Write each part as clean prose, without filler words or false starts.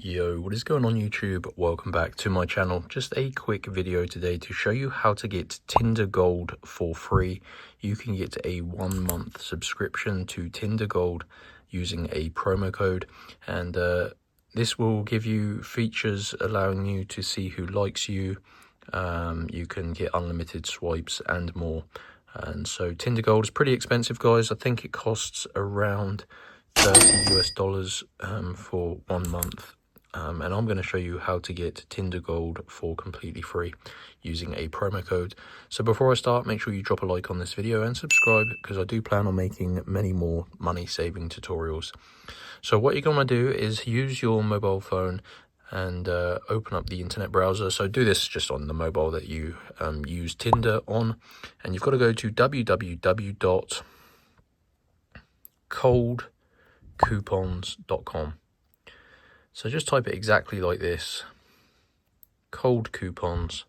Yo, what is going on YouTube? Welcome back to my channel. Just a quick video today to show you how to get Tinder Gold for free. You can get a 1-month subscription to Tinder Gold using a promo code, and this will give you features allowing you to see who likes you. You can get unlimited swipes and more. And so Tinder Gold is pretty expensive, guys. I think it costs around $30 for 1 month. And I'm going to show you how to get Tinder Gold for completely free using a promo code. So before I start, make sure you drop a like on this video and subscribe, because I do plan on making many more money saving tutorials. So what you're going to do is use your mobile phone and open up the internet browser. So do this just on the mobile that you use Tinder on, and you've got to go to www.coldcoupons.com. So just type it exactly like this, cold coupons.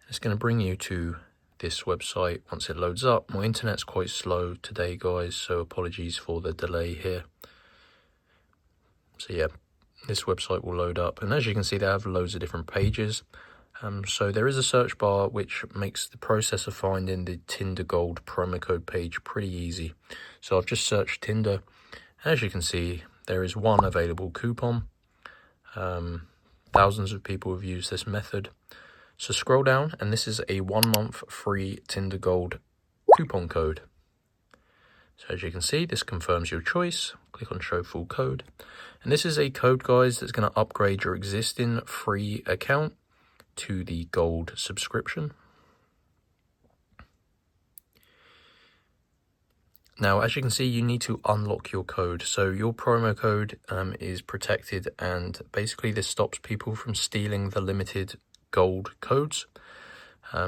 It's going to bring you to this website once it loads up. My internet's quite slow today, guys, so apologies for the delay here. So yeah, this website will load up, and as you can see, they have loads of different pages. So there is a search bar which makes the process of finding the Tinder Gold promo code page pretty easy. So I've just searched Tinder, and as you can see, there is one available coupon. Thousands of people have used this method. So scroll down, and this is a 1-month free Tinder Gold coupon code. So as you can see, this confirms your choice. Click on show full code. And this is a code, guys, that's going to upgrade your existing free account to the gold subscription. Now, as you can see, you need to unlock your code. So your promo code is protected, and basically this stops people from stealing the limited gold codes.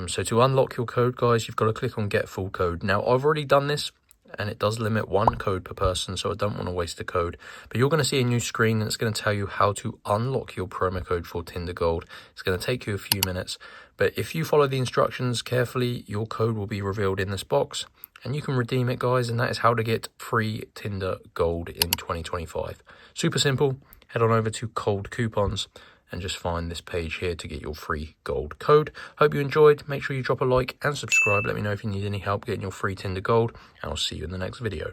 So to unlock your code, guys, you've got to click on get full code. Now, I've already done this, and it does limit 1 code per person, so I don't want to waste a code. But you're going to see a new screen that's going to tell you how to unlock your promo code for Tinder Gold. It's going to take you a few minutes, but if you follow the instructions carefully, your code will be revealed in this box, and you can redeem it, guys, and that is how to get free Tinder Gold in 2025. Super simple. Head on over to Cold Coupons and just find this page here to get your free gold code. Hope you enjoyed. Make sure you drop a like and subscribe. Let me know if you need any help getting your free Tinder Gold, and I'll see you in the next video.